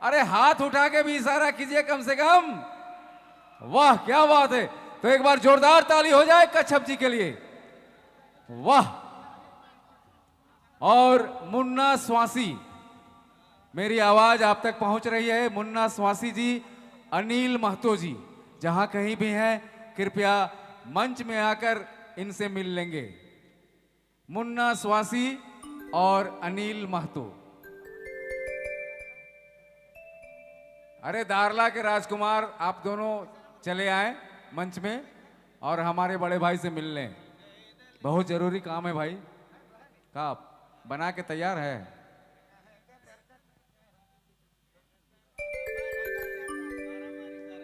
अरे हाथ उठा के भी इशारा कीजिए कम से कम। वाह क्या बात है। तो एक बार जोरदार ताली हो जाए कच्छप जी के लिए। वाह। और मुन्ना स्वासी, मेरी आवाज आप तक पहुंच रही है। मुन्ना स्वासी जी, अनिल महतो जी जहां कहीं भी हैं कृपया मंच में आकर इनसे मिल लेंगे। मुन्ना स्वासी और अनिल महतो। अरे दारला के राजकुमार आप दोनों चले आए मंच में और हमारे बड़े भाई से मिल लें। बहुत जरूरी काम है भाई। का बना के तैयार है?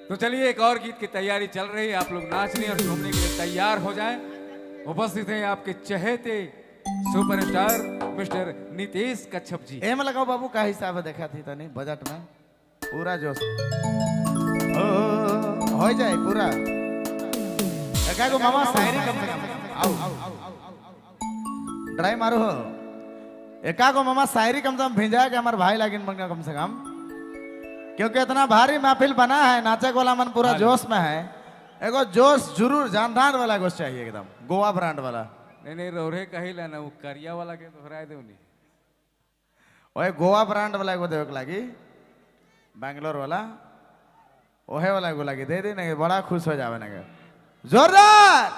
तो चलिए एक और गीत की तैयारी चल रही है। आप लोग नाचने और झूमने के लिए तैयार हो जाएं। उपस्थित हैं आपके चहेते सुपरस्टार मिस्टर नितेश कच्छप जी। एम लगाओ बाबू का हिसाब देखा थी तनी बजट में पूरा जोश हो जाए पूरा। को मामा शायरी कम से कम आओ ड्राई मारो हो। एका को मामा शायरी कम से कम भेजा के हमारे भाई लागिन बन कम से कम, क्योंकि इतना भारी महफिल बना है, नाचक वाला मन पूरा जोश में है। एगो जोश जरूर जानदार वाला गोश चाहिए एकदम गोवा ब्रांड वाला। नहीं रोरे कही लेना वो करिया वाला के तो हराए दो नहीं। ओए गोवा ब्रांड वाला एगो देवे के लागी, बैंगलोर वाला ओहे वाला एगो लागी दे दी ना, बड़ा खुश हो जावे ना। जोरदार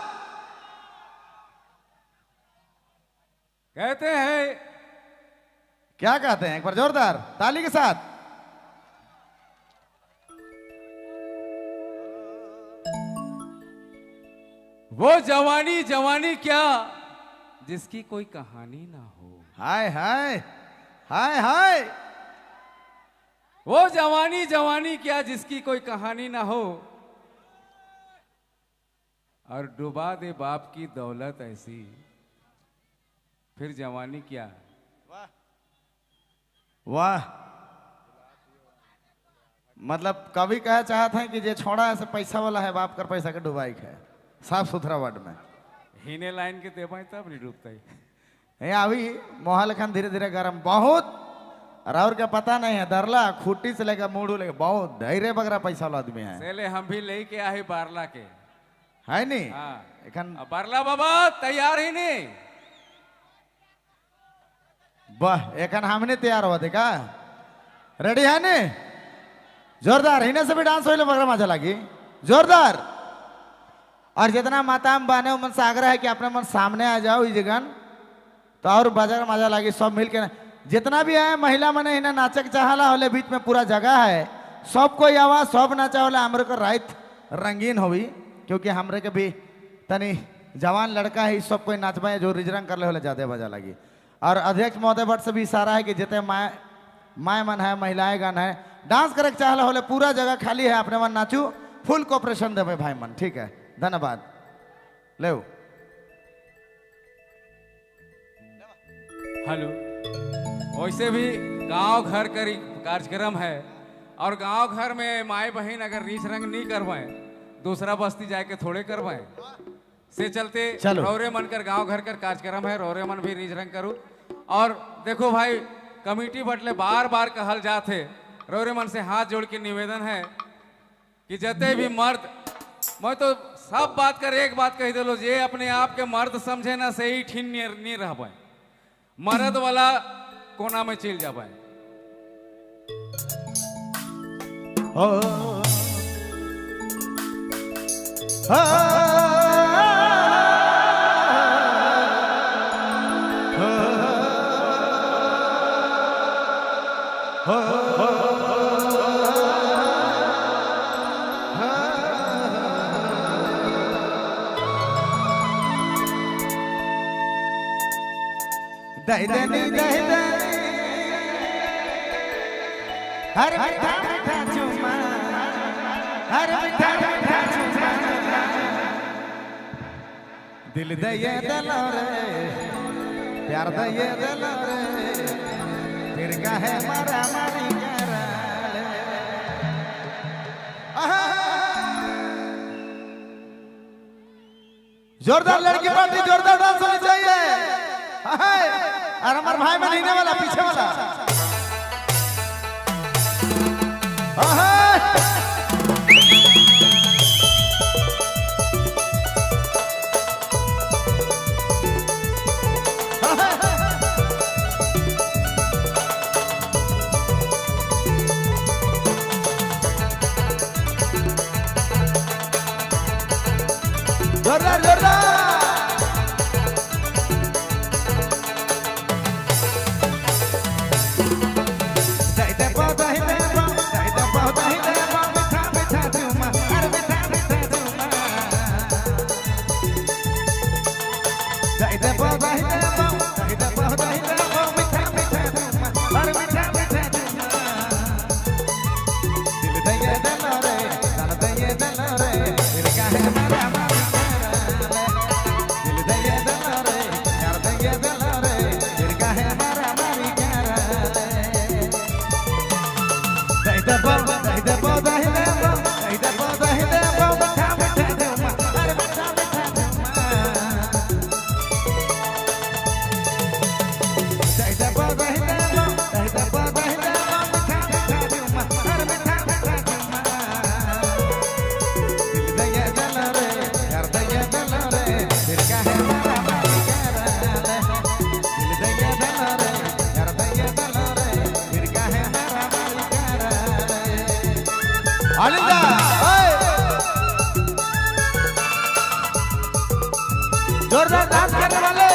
कहते हैं। क्या कहते हैं एक बार जोरदार ताली के साथ। वो जवानी जवानी क्या जिसकी कोई कहानी ना हो। हाय हाय हाय हाय। वो जवानी जवानी क्या जिसकी कोई कहानी ना हो, और डुबा दे बाप की दौलत ऐसी, फिर जवानी क्या। वाह वाह। मतलब कभी कह चाहते हैं कि जे छोड़ा ऐसे पैसा वाला है बाप कर पैसा के डुबाई है साफ सुथरा वर्ड में। हिने लाइन के देवाई तब नहीं डूबता है। अभी मोहल खान धीरे धीरे गर्म बहुत और क्या पता नहीं है। दरला खूटी से लेकर मूड़ू लेकर बहुत धैर्य बगरा पैसा वाला आदमी है। सेले हम भी लेके आए बारला के है नहीं। हाँ। एखन बारला बाबा तैयार ही नहीं। वाह एखन हमने तैयार हुआ थे का रेडी है ने जोरदार। हिने से भी डांस हो बगरा मजा लगी जोरदार। और जितना माता हम बने मन से आग्रह है कि अपने मन सामने आ जाओ इस जगह तो और बजा मजा लगी। सब मिल के जितना भी है महिला मने इन्हें नाचक चाहला होले बीच में पूरा जगह है। सब कोई आवाज सब नाचा होला हमरे को रात रंगीन होवी, क्योंकि हमरे के भी तनी जवान लड़का है सब कोई नाचबा जो रिजरंग कर ले होले ज्यादा मजा लगी। और अध्यक्ष महोदय भट्ट से भी इशारा है कि जितने माए मन है महिलाएं गण है डांस करे चाहला होले पूरा जगह खाली है, अपने मन नाचू फुल कोऑपरेशन देवे भाई मन। ठीक है धन्यवाद। ले हेलो। वैसे भी गांव घर का कार्यक्रम है और गांव घर में माए बहन अगर रीछ रंग नहीं करवाएं दूसरा बस्ती जाके थोड़े करवाएं से चलते रौरे मन कर गांव घर का कार्यक्रम है। रौरे मन भी रीछ रंग करूं। और देखो भाई कमेटी बटले बार बार कहल जाते रौरे मन से हाथ जोड़ के निवेदन है कि जते भी मर्द, मैं तो सब बात कर एक बात कही दिलो, जे अपने आप के मर्द समझे ना से ही ठीन नहीं रह पाए, मर्द वाला कोना में चल जा पाए। दही दही दही दही हर मिठा मिठा चुमा हर मिठा मिठा चुमा दिल दये दलो रे प्यार दये दलो रे फिर कहे मारा मारी करा जोरदार लड़की पार्टी जोरदार डांस होनी चाहिए। और हमारे भाई में नहीं वाला पीछे वाला जोरदार जोरदार आलिंदा जोरदार डांस करने वाले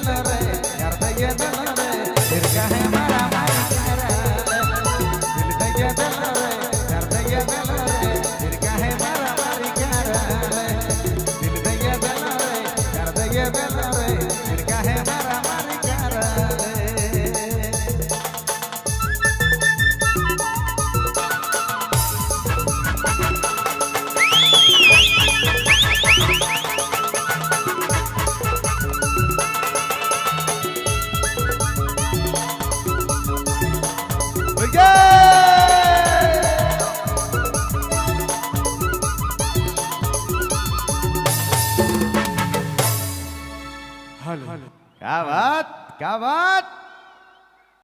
रे गर्द येदन